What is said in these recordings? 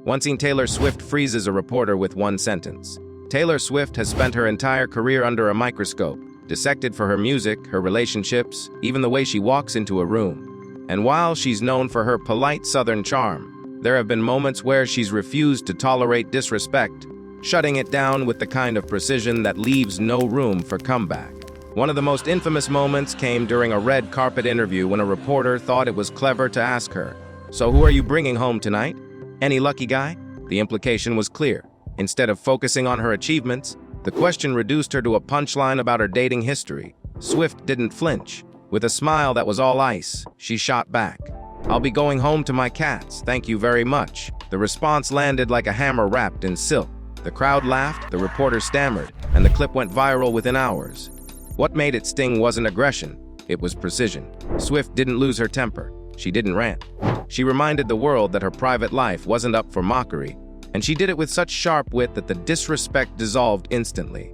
One scene, Taylor Swift freezes a reporter with one sentence. Taylor Swift has spent her entire career under a microscope, dissected for her music, her relationships, even the way she walks into a room. And while she's known for her polite Southern charm, there have been moments where she's refused to tolerate disrespect, shutting it down with the kind of precision that leaves no room for comeback. One of the most infamous moments came during a red carpet interview when a reporter thought it was clever to ask her, "So who are you bringing home tonight? Any lucky guy?" The implication was clear. Instead of focusing on her achievements, the question reduced her to a punchline about her dating history. Swift didn't flinch. With a smile that was all ice, she shot back, "I'll be going home to my cats, thank you very much." The response landed like a hammer wrapped in silk. The crowd laughed, the reporter stammered, and the clip went viral within hours. What made it sting wasn't aggression, it was precision. Swift didn't lose her temper. She didn't rant. She reminded the world that her private life wasn't up for mockery, and she did it with such sharp wit that the disrespect dissolved instantly.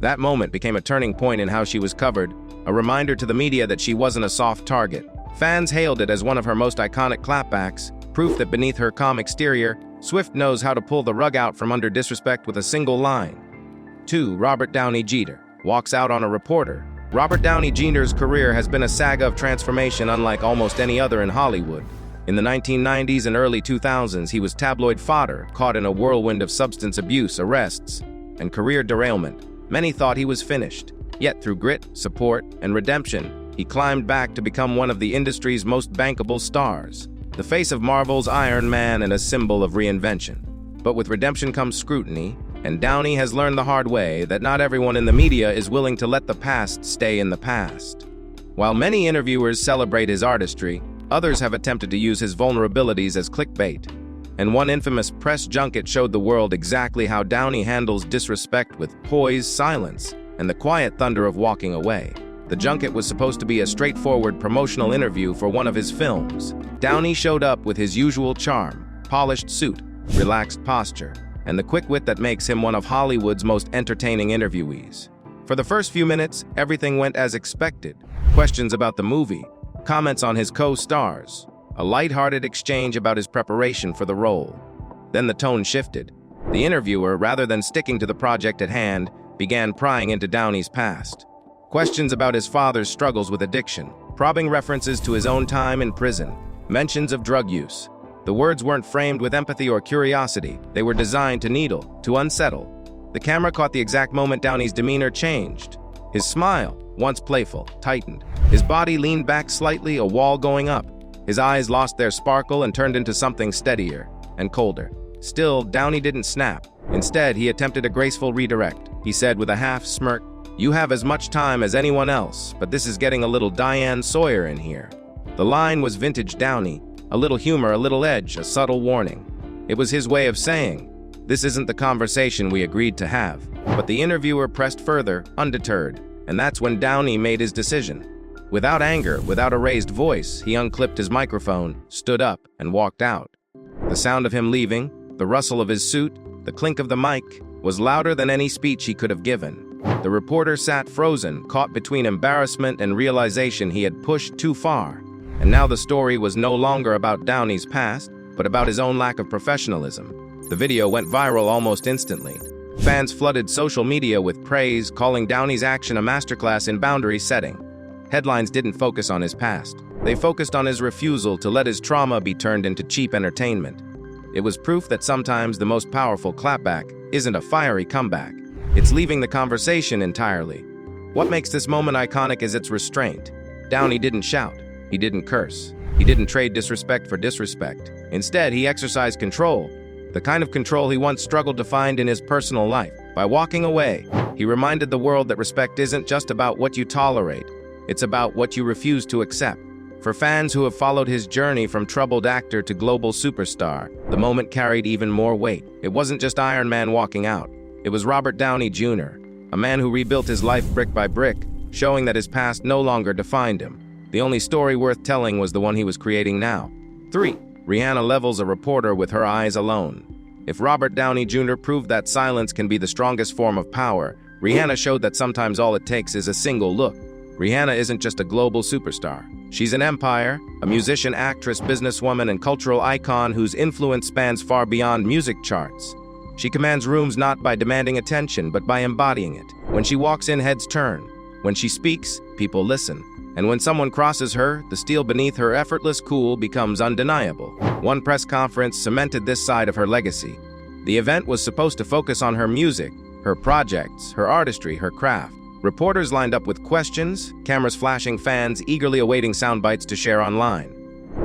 That moment became a turning point in how she was covered, a reminder to the media that she wasn't a soft target. Fans hailed it as one of her most iconic clapbacks, proof that beneath her calm exterior, Swift knows how to pull the rug out from under disrespect with a single line. 2. Robert Downey Jr. walks out on a reporter. Robert Downey Jr.'s career has been a saga of transformation unlike almost any other in Hollywood. In the 1990s and early 2000s, he was tabloid fodder, caught in a whirlwind of substance abuse, arrests, and career derailment. Many thought he was finished. Yet through grit, support, and redemption, he climbed back to become one of the industry's most bankable stars. The face of Marvel's Iron Man and a symbol of reinvention. But with redemption comes scrutiny, and Downey has learned the hard way that not everyone in the media is willing to let the past stay in the past. While many interviewers celebrate his artistry, others have attempted to use his vulnerabilities as clickbait. And one infamous press junket showed the world exactly how Downey handles disrespect with poised silence and the quiet thunder of walking away. The junket was supposed to be a straightforward promotional interview for one of his films. Downey showed up with his usual charm, polished suit, relaxed posture, and the quick wit that makes him one of Hollywood's most entertaining interviewees. For the first few minutes, everything went as expected. Questions about the movie, comments on his co-stars, a lighthearted exchange about his preparation for the role. Then the tone shifted. The interviewer, rather than sticking to the project at hand, began prying into Downey's past. Questions about his father's struggles with addiction, probing references to his own time in prison, mentions of drug use. The words weren't framed with empathy or curiosity. They were designed to needle, to unsettle. The camera caught the exact moment Downey's demeanor changed. His smile, once playful, tightened. His body leaned back slightly, a wall going up. His eyes lost their sparkle and turned into something steadier and colder. Still, Downey didn't snap. Instead, he attempted a graceful redirect. He said with a half smirk, "You have as much time as anyone else, but this is getting a little Diane Sawyer in here." The line was vintage Downey. A little humor, a little edge, a subtle warning. It was his way of saying, "This isn't the conversation we agreed to have." But the interviewer pressed further, undeterred, and that's when Downey made his decision. Without anger, without a raised voice, he unclipped his microphone, stood up, and walked out. The sound of him leaving, the rustle of his suit, the clink of the mic, was louder than any speech he could have given. The reporter sat frozen, caught between embarrassment and realization he had pushed too far. And now the story was no longer about Downey's past, but about his own lack of professionalism. The video went viral almost instantly. Fans flooded social media with praise, calling Downey's action a masterclass in boundary setting. Headlines didn't focus on his past. They focused on his refusal to let his trauma be turned into cheap entertainment. It was proof that sometimes the most powerful clapback isn't a fiery comeback. It's leaving the conversation entirely. What makes this moment iconic is its restraint. Downey didn't shout. He didn't curse. He didn't trade disrespect for disrespect. Instead, he exercised control, the kind of control he once struggled to find in his personal life. By walking away, he reminded the world that respect isn't just about what you tolerate, it's about what you refuse to accept. For fans who have followed his journey from troubled actor to global superstar, the moment carried even more weight. It wasn't just Iron Man walking out. It was Robert Downey Jr., a man who rebuilt his life brick by brick, showing that his past no longer defined him. The only story worth telling was the one he was creating now. 3. Rihanna levels a reporter with her eyes alone. If Robert Downey Jr. proved that silence can be the strongest form of power, Rihanna showed that sometimes all it takes is a single look. Rihanna isn't just a global superstar. She's an empire, a musician, actress, businesswoman, and cultural icon whose influence spans far beyond music charts. She commands rooms not by demanding attention, but by embodying it. When she walks in, heads turn. When she speaks, people listen. And when someone crosses her, the steel beneath her effortless cool becomes undeniable. One press conference cemented this side of her legacy. The event was supposed to focus on her music, her projects, her artistry, her craft. Reporters lined up with questions, cameras flashing, fans eagerly awaiting sound bites to share online.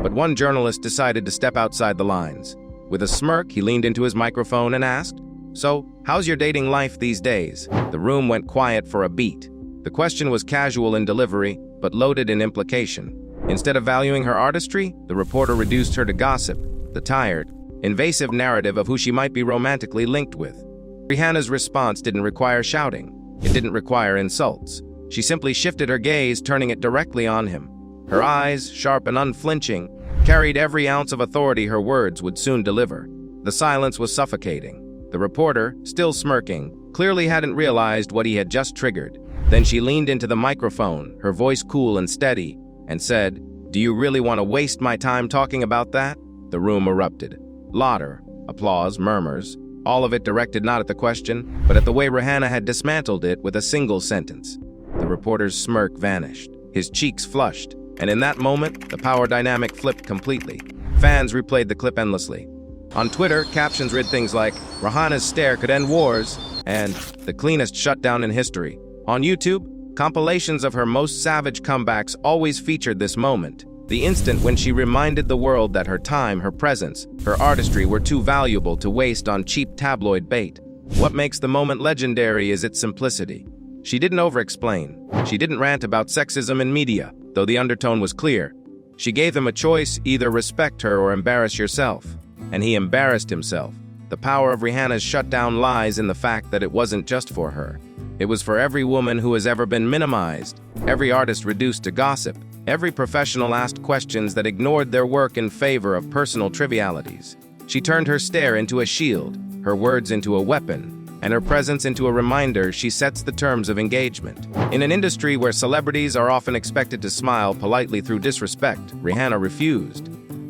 But one journalist decided to step outside the lines. With a smirk, he leaned into his microphone and asked, "So, how's your dating life these days?" The room went quiet for a beat. The question was casual in delivery, but loaded in implication. Instead of valuing her artistry, the reporter reduced her to gossip, the tired, invasive narrative of who she might be romantically linked with. Rihanna's response didn't require shouting. It didn't require insults. She simply shifted her gaze, turning it directly on him. Her eyes, sharp and unflinching, carried every ounce of authority her words would soon deliver. The silence was suffocating. The reporter, still smirking, clearly hadn't realized what he had just triggered. Then she leaned into the microphone, her voice cool and steady, and said, "Do you really want to waste my time talking about that?" The room erupted. Laughter, applause, murmurs, all of it directed not at the question, but at the way Rihanna had dismantled it with a single sentence. The reporter's smirk vanished. His cheeks flushed, and in that moment, the power dynamic flipped completely. Fans replayed the clip endlessly. On Twitter, captions read things like, "Rihanna's stare could end wars," and "the cleanest shutdown in history." On YouTube, compilations of her most savage comebacks always featured this moment, the instant when she reminded the world that her time, her presence, her artistry were too valuable to waste on cheap tabloid bait. What makes the moment legendary is its simplicity. She didn't over-explain. She didn't rant about sexism in media, though the undertone was clear. She gave him a choice: either respect her or embarrass yourself. And he embarrassed himself. The power of Rihanna's shutdown lies in the fact that it wasn't just for her. It was for every woman who has ever been minimized, every artist reduced to gossip, every professional asked questions that ignored their work in favor of personal trivialities. She turned her stare into a shield, her words into a weapon, and her presence into a reminder she sets the terms of engagement. In an industry where celebrities are often expected to smile politely through disrespect, Rihanna refused.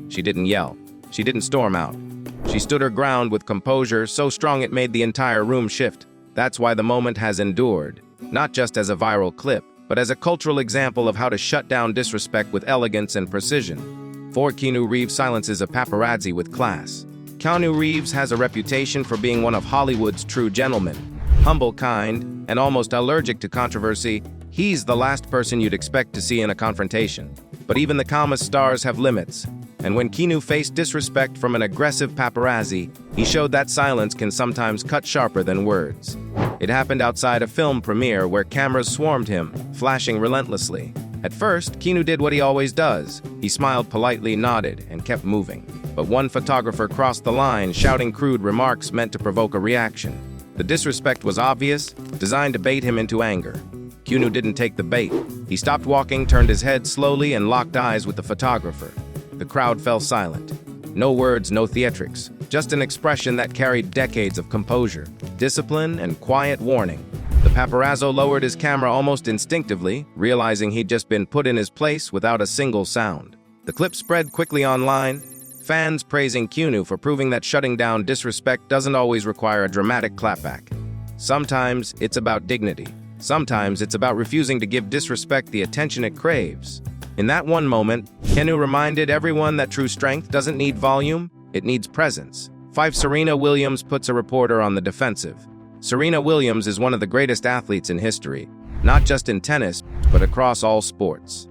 She didn't yell. She didn't storm out. She stood her ground with composure so strong it made the entire room shift. That's why the moment has endured, not just as a viral clip, but as a cultural example of how to shut down disrespect with elegance and precision. Keanu Reeves silences a paparazzi with class. Keanu Reeves has a reputation for being one of Hollywood's true gentlemen. Humble, kind, and almost allergic to controversy, he's the last person you'd expect to see in a confrontation. But even the calmest stars have limits. And when Keanu faced disrespect from an aggressive paparazzi, he showed that silence can sometimes cut sharper than words. It happened outside a film premiere where cameras swarmed him, flashing relentlessly. At first, Keanu did what he always does. He smiled politely, nodded, and kept moving. But one photographer crossed the line, shouting crude remarks meant to provoke a reaction. The disrespect was obvious, designed to bait him into anger. Keanu didn't take the bait. He stopped walking, turned his head slowly, and locked eyes with the photographer. The crowd fell silent. No words, no theatrics, just an expression that carried decades of composure, discipline, and quiet warning. The paparazzo lowered his camera almost instinctively, realizing he'd just been put in his place without a single sound. The clip spread quickly online, fans praising Keanu for proving that shutting down disrespect doesn't always require a dramatic clapback. Sometimes it's about dignity. Sometimes it's about refusing to give disrespect the attention it craves. In that one moment, Keanu reminded everyone that true strength doesn't need volume, it needs presence. Serena Williams puts a reporter on the defensive. Serena Williams is one of the greatest athletes in history, not just in tennis, but across all sports.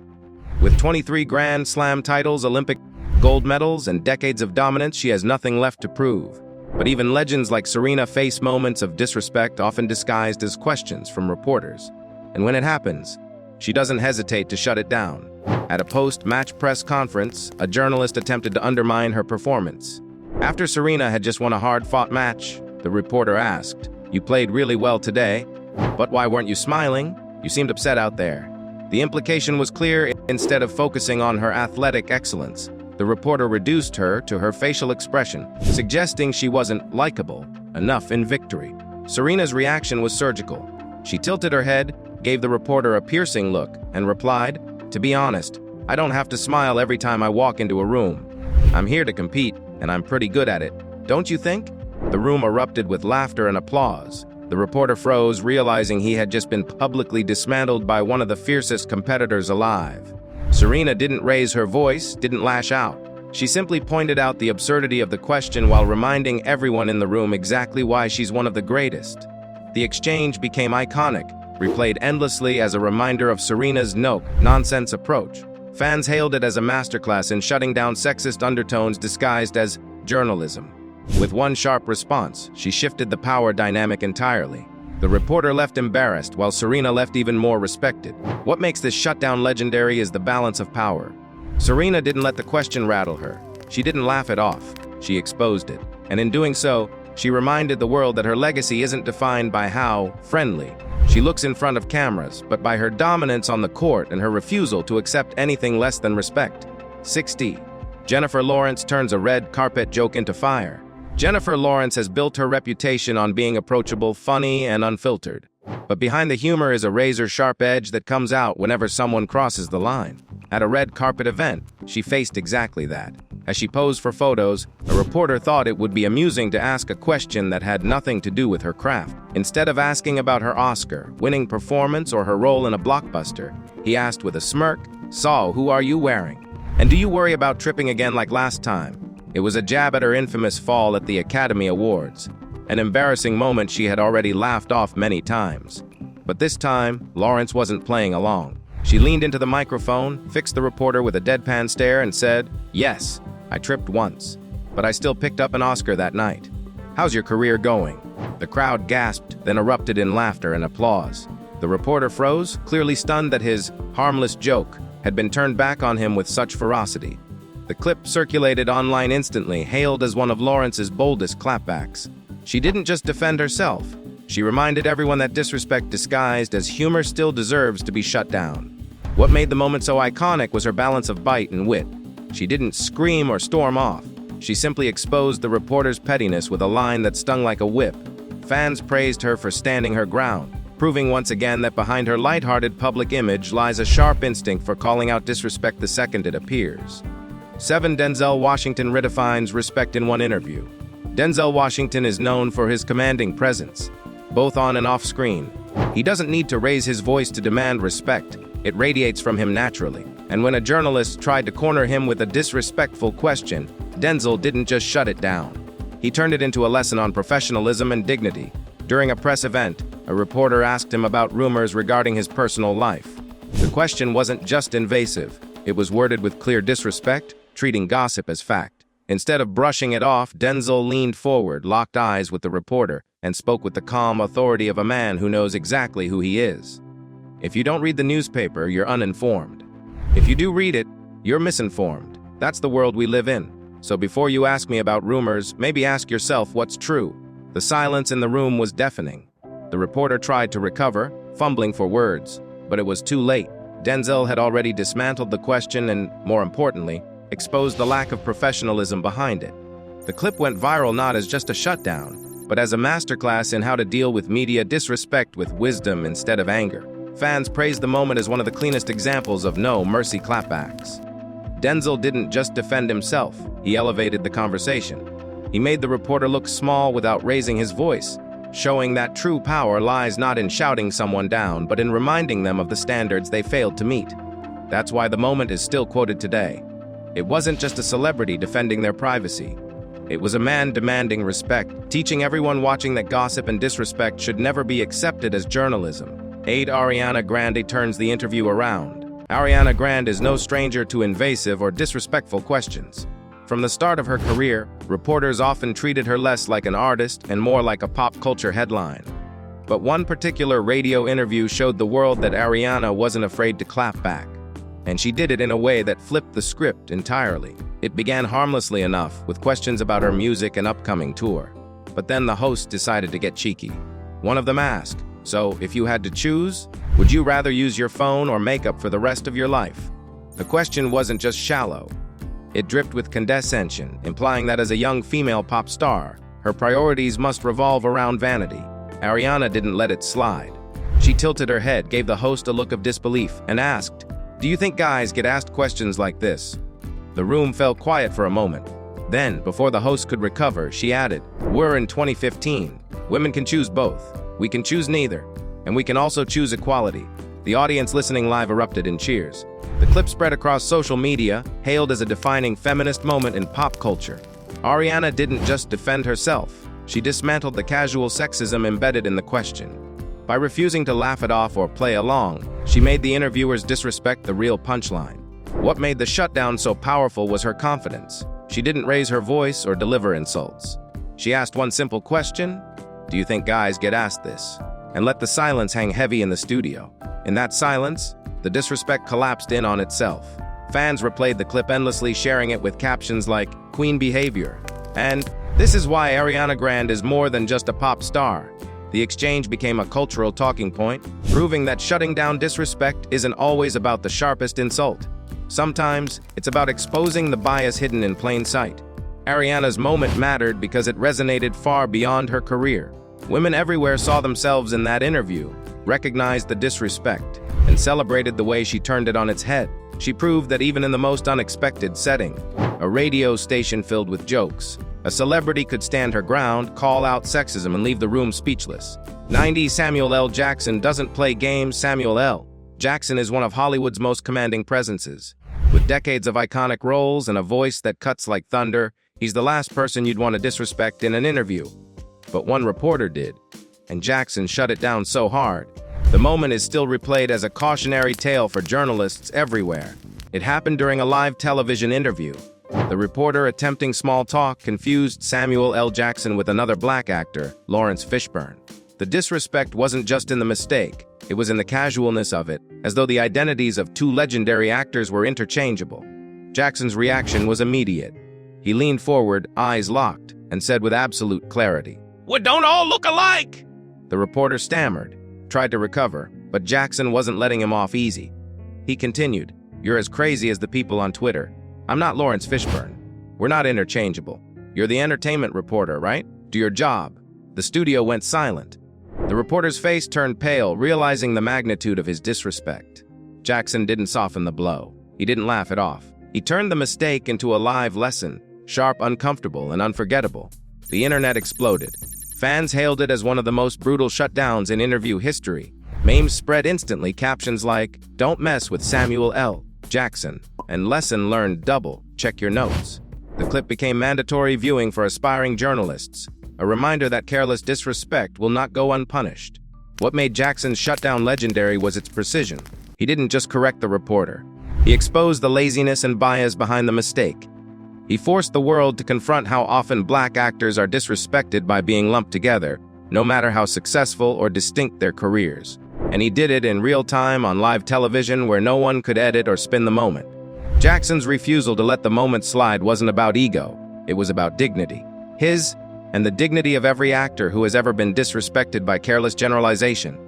With 23 Grand Slam titles, Olympic gold medals, and decades of dominance, she has nothing left to prove. But even legends like Serena face moments of disrespect, often disguised as questions from reporters. And when it happens, she doesn't hesitate to shut it down. At a post-match press conference, a journalist attempted to undermine her performance. After Serena had just won a hard-fought match, the reporter asked, "You played really well today, but why weren't you smiling? You seemed upset out there." The implication was clear. Instead of focusing on her athletic excellence, the reporter reduced her to her facial expression, suggesting she wasn't likable enough in victory. Serena's reaction was surgical. She tilted her head, gave the reporter a piercing look, and replied, "To be honest, I don't have to smile every time I walk into a room. I'm here to compete, and I'm pretty good at it. Don't you think?" The room erupted with laughter and applause. The reporter froze, realizing he had just been publicly dismantled by one of the fiercest competitors alive. Serena didn't raise her voice, didn't lash out. She simply pointed out the absurdity of the question while reminding everyone in the room exactly why she's one of the greatest. The exchange became iconic, replayed endlessly as a reminder of Serena's no-nonsense approach. Fans hailed it as a masterclass in shutting down sexist undertones disguised as journalism. With one sharp response, she shifted the power dynamic entirely. The reporter left embarrassed, while Serena left even more respected. What makes this shutdown legendary is the balance of power. Serena didn't let the question rattle her. She didn't laugh it off. She exposed it. And in doing so, she reminded the world that her legacy isn't defined by how friendly she looks in front of cameras, but by her dominance on the court and her refusal to accept anything less than respect. 60. Jennifer Lawrence turns a red carpet joke into fire. Jennifer Lawrence has built her reputation on being approachable, funny, and unfiltered. But behind the humor is a razor-sharp edge that comes out whenever someone crosses the line. At a red carpet event, she faced exactly that. As she posed for photos, a reporter thought it would be amusing to ask a question that had nothing to do with her craft. Instead of asking about her Oscar-winning performance or her role in a blockbuster, he asked with a smirk, "So, who are you wearing? And do you worry about tripping again like last time?" It was a jab at her infamous fall at the Academy Awards, an embarrassing moment she had already laughed off many times. But this time, Lawrence wasn't playing along. She leaned into the microphone, fixed the reporter with a deadpan stare, and said, "Yes, I tripped once, but I still picked up an Oscar that night. How's your career going?" The crowd gasped, then erupted in laughter and applause. The reporter froze, clearly stunned that his harmless joke had been turned back on him with such ferocity. The clip circulated online instantly, hailed as one of Lawrence's boldest clapbacks. She didn't just defend herself. She reminded everyone that disrespect disguised as humor still deserves to be shut down. What made the moment so iconic was her balance of bite and wit. She didn't scream or storm off. She simply exposed the reporter's pettiness with a line that stung like a whip. Fans praised her for standing her ground, proving once again that behind her lighthearted public image lies a sharp instinct for calling out disrespect the second it appears. 7. Denzel Washington redefines respect in one interview. Denzel Washington is known for his commanding presence, both on and off screen. He doesn't need to raise his voice to demand respect. It radiates from him naturally. And when a journalist tried to corner him with a disrespectful question, Denzel didn't just shut it down. He turned it into a lesson on professionalism and dignity. During a press event, a reporter asked him about rumors regarding his personal life. The question wasn't just invasive. It was worded with clear disrespect, treating gossip as fact. Instead of brushing it off, Denzel leaned forward, locked eyes with the reporter, and spoke with the calm authority of a man who knows exactly who he is. If you don't read the newspaper, you're uninformed. If you do read it, you're misinformed. That's the world we live in. So before you ask me about rumors, maybe ask yourself what's true. The silence in the room was deafening. The reporter tried to recover, fumbling for words, but it was too late. Denzel had already dismantled the question and, more importantly, exposed the lack of professionalism behind it. The clip went viral not as just a shutdown, but as a masterclass in how to deal with media disrespect with wisdom instead of anger. Fans praised the moment as one of the cleanest examples of no mercy clapbacks. Denzel didn't just defend himself, he elevated the conversation. He made the reporter look small without raising his voice, showing that true power lies not in shouting someone down, but in reminding them of the standards they failed to meet. That's why the moment is still quoted today. It wasn't just a celebrity defending their privacy. It was a man demanding respect, teaching everyone watching that gossip and disrespect should never be accepted as journalism. 8. Ariana Grande turns the interview around. Ariana Grande is no stranger to invasive or disrespectful questions. From the start of her career, reporters often treated her less like an artist and more like a pop culture headline. But one particular radio interview showed the world that Ariana wasn't afraid to clap back. And she did it in a way that flipped the script entirely. It began harmlessly enough, with questions about her music and upcoming tour. But then the host decided to get cheeky. One of them asked, "So, if you had to choose, would you rather use your phone or makeup for the rest of your life?" The question wasn't just shallow. It dripped with condescension, implying that as a young female pop star, her priorities must revolve around vanity. Ariana didn't let it slide. She tilted her head, gave the host a look of disbelief, and asked, "Do you think guys get asked questions like this?" The room fell quiet for a moment. Then, before the host could recover, she added, "We're in 2015. Women can choose both. We can choose neither. And we can also choose equality." The audience listening live erupted in cheers. The clip spread across social media, hailed as a defining feminist moment in pop culture. Ariana didn't just defend herself. She dismantled the casual sexism embedded in the question. By refusing to laugh it off or play along, she made the interviewers disrespect the real punchline. What made the shutdown so powerful was her confidence. She didn't raise her voice or deliver insults. She asked one simple question: "Do you think guys get asked this?" And let the silence hang heavy in the studio. In that silence, the disrespect collapsed in on itself. Fans replayed the clip endlessly, sharing it with captions like "Queen behavior" and "This is why Ariana Grande is more than just a pop star." The exchange became a cultural talking point, proving that shutting down disrespect isn't always about the sharpest insult. Sometimes, it's about exposing the bias hidden in plain sight. Ariana's moment mattered because it resonated far beyond her career. Women everywhere saw themselves in that interview, recognized the disrespect, and celebrated the way she turned it on its head. She proved that even in the most unexpected setting, a radio station filled with jokes, a celebrity could stand her ground, call out sexism, and leave the room speechless. 90 Samuel L. Jackson doesn't play games. Samuel L. Jackson is one of Hollywood's most commanding presences. With decades of iconic roles and a voice that cuts like thunder, he's the last person you'd want to disrespect in an interview. But one reporter did, and Jackson shut it down so hard. The moment is still replayed as a cautionary tale for journalists everywhere. It happened during a live television interview. The reporter, attempting small talk, confused Samuel L. Jackson with another black actor, Lawrence Fishburne. The disrespect wasn't just in the mistake, it was in the casualness of it, as though the identities of two legendary actors were interchangeable. Jackson's reaction was immediate. He leaned forward, eyes locked, and said with absolute clarity, "We don't all look alike!" The reporter stammered, tried to recover, but Jackson wasn't letting him off easy. He continued, "You're as crazy as the people on Twitter. I'm not Lawrence Fishburne. We're not interchangeable. You're the entertainment reporter, right? Do your job." The studio went silent. The reporter's face turned pale, realizing the magnitude of his disrespect. Jackson didn't soften the blow. He didn't laugh it off. He turned the mistake into a live lesson, sharp, uncomfortable, and unforgettable. The internet exploded. Fans hailed it as one of the most brutal shutdowns in interview history. Memes spread instantly, captions like, "Don't mess with Samuel L. Jackson," and "Lesson learned double, check your notes." The clip became mandatory viewing for aspiring journalists, a reminder that careless disrespect will not go unpunished. What made Jackson's shutdown legendary was its precision. He didn't just correct the reporter. He exposed the laziness and bias behind the mistake. He forced the world to confront how often black actors are disrespected by being lumped together, no matter how successful or distinct their careers. And he did it in real time on live television where no one could edit or spin the moment. Jackson's refusal to let the moment slide wasn't about ego, it was about dignity. His, and the dignity of every actor who has ever been disrespected by careless generalization.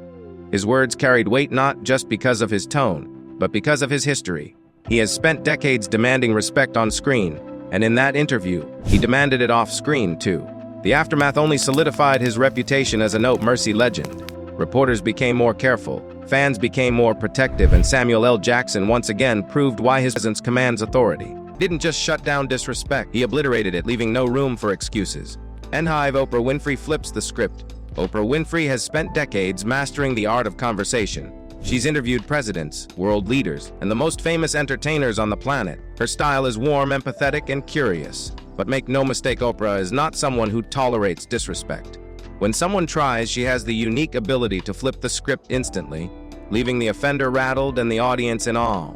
His words carried weight not just because of his tone, but because of his history. He has spent decades demanding respect on screen, and in that interview, he demanded it off-screen too. The aftermath only solidified his reputation as a no mercy legend. Reporters became more careful, fans became more protective, and Samuel L. Jackson once again proved why his presence commands authority. He didn't just shut down disrespect, he obliterated it, leaving no room for excuses. Hive Oprah Winfrey flips the script. Oprah Winfrey has spent decades mastering the art of conversation. She's interviewed presidents, world leaders, and the most famous entertainers on the planet. Her style is warm, empathetic, and curious. But make no mistake, Oprah is not someone who tolerates disrespect. When someone tries, she has the unique ability to flip the script instantly, leaving the offender rattled and the audience in awe.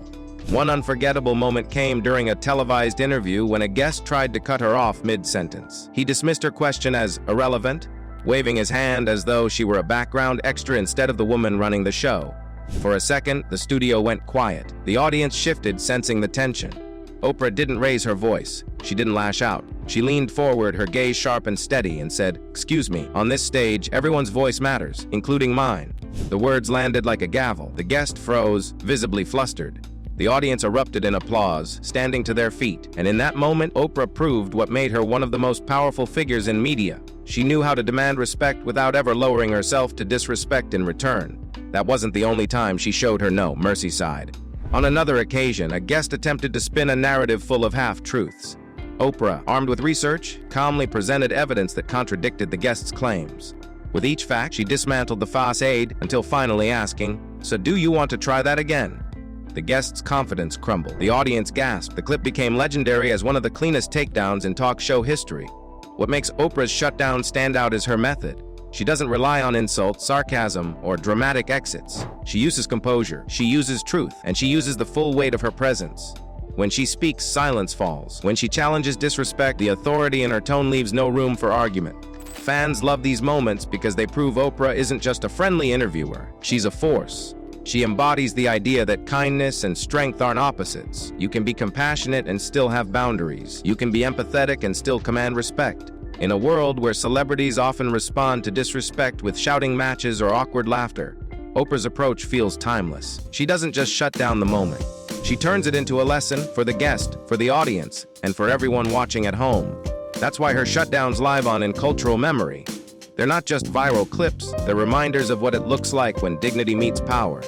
One unforgettable moment came during a televised interview when a guest tried to cut her off mid-sentence. He dismissed her question as irrelevant, waving his hand as though she were a background extra instead of the woman running the show. For a second, the studio went quiet. The audience shifted, sensing the tension. Oprah didn't raise her voice. She didn't lash out. She leaned forward, her gaze sharp and steady, and said, "Excuse me, on this stage, everyone's voice matters, including mine." The words landed like a gavel. The guest froze, visibly flustered. The audience erupted in applause, standing to their feet. And in that moment, Oprah proved what made her one of the most powerful figures in media. She knew how to demand respect without ever lowering herself to disrespect in return. That wasn't the only time she showed her no mercy side. On another occasion, a guest attempted to spin a narrative full of half-truths. Oprah, armed with research, calmly presented evidence that contradicted the guest's claims. With each fact, she dismantled the facade until finally asking, "So do you want to try that again?" The guest's confidence crumbled. The audience gasped. The clip became legendary as one of the cleanest takedowns in talk show history. What makes Oprah's shutdown stand out is her method. She doesn't rely on insults, sarcasm, or dramatic exits. She uses composure, she uses truth, and she uses the full weight of her presence. When she speaks, silence falls. When she challenges disrespect, the authority in her tone leaves no room for argument. Fans love these moments because they prove Oprah isn't just a friendly interviewer. She's a force. She embodies the idea that kindness and strength aren't opposites. You can be compassionate and still have boundaries. You can be empathetic and still command respect. In a world where celebrities often respond to disrespect with shouting matches or awkward laughter, Oprah's approach feels timeless. She doesn't just shut down the moment. She turns it into a lesson for the guest, for the audience, and for everyone watching at home. That's why her shutdowns live on in cultural memory. They're not just viral clips, they're reminders of what it looks like when dignity meets power.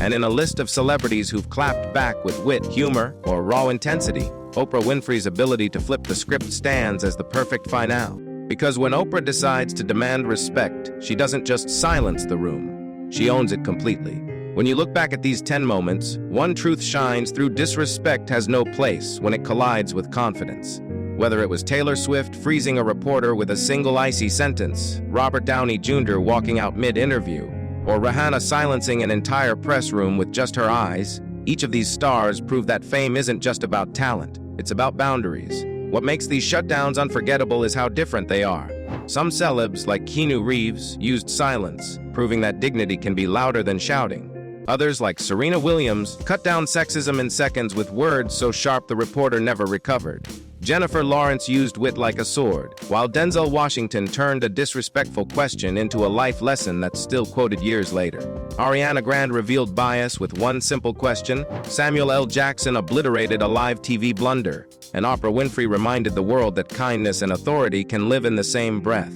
And in a list of celebrities who've clapped back with wit, humor, or raw intensity, Oprah Winfrey's ability to flip the script stands as the perfect finale. Because when Oprah decides to demand respect, she doesn't just silence the room, she owns it completely. When you look back at these 10 moments, one truth shines through: disrespect has no place when it collides with confidence. Whether it was Taylor Swift freezing a reporter with a single icy sentence, Robert Downey Jr. walking out mid-interview, or Rihanna silencing an entire press room with just her eyes, each of these stars prove that fame isn't just about talent, it's about boundaries. What makes these shutdowns unforgettable is how different they are. Some celebs, like Keanu Reeves, used silence, proving that dignity can be louder than shouting. Others, like Serena Williams, cut down sexism in seconds with words so sharp the reporter never recovered. Jennifer Lawrence used wit like a sword, while Denzel Washington turned a disrespectful question into a life lesson that's still quoted years later. Ariana Grande revealed bias with one simple question. Samuel L. Jackson obliterated a live TV blunder. And Oprah Winfrey reminded the world that kindness and authority can live in the same breath.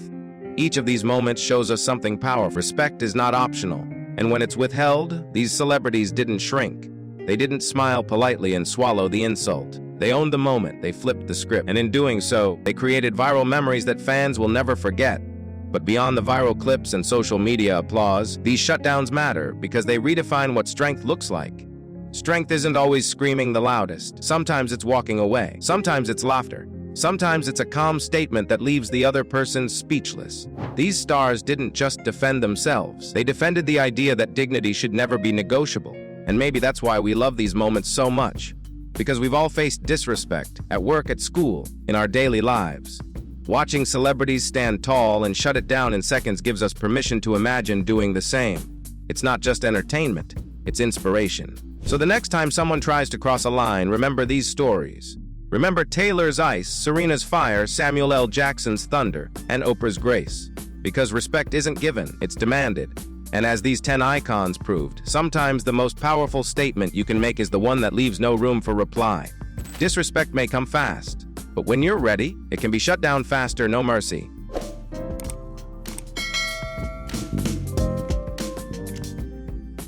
Each of these moments shows us something powerful. Respect is not optional. And when it's withheld, these celebrities didn't shrink. They didn't smile politely and swallow the insult. They owned the moment, they flipped the script, and in doing so, they created viral memories that fans will never forget. But beyond the viral clips and social media applause, these shutdowns matter because they redefine what strength looks like. Strength isn't always screaming the loudest. Sometimes it's walking away. Sometimes it's laughter. Sometimes it's a calm statement that leaves the other person speechless. These stars didn't just defend themselves. They defended the idea that dignity should never be negotiable. And maybe that's why we love these moments so much. Because we've all faced disrespect, at work, at school, in our daily lives. Watching celebrities stand tall and shut it down in seconds gives us permission to imagine doing the same. It's not just entertainment, it's inspiration. So the next time someone tries to cross a line, remember these stories. Remember Taylor's ice, Serena's fire, Samuel L. Jackson's thunder, and Oprah's grace. Because respect isn't given, it's demanded. And as these 10 icons proved, sometimes the most powerful statement you can make is the one that leaves no room for reply. Disrespect may come fast, but when you're ready, it can be shut down faster, no mercy.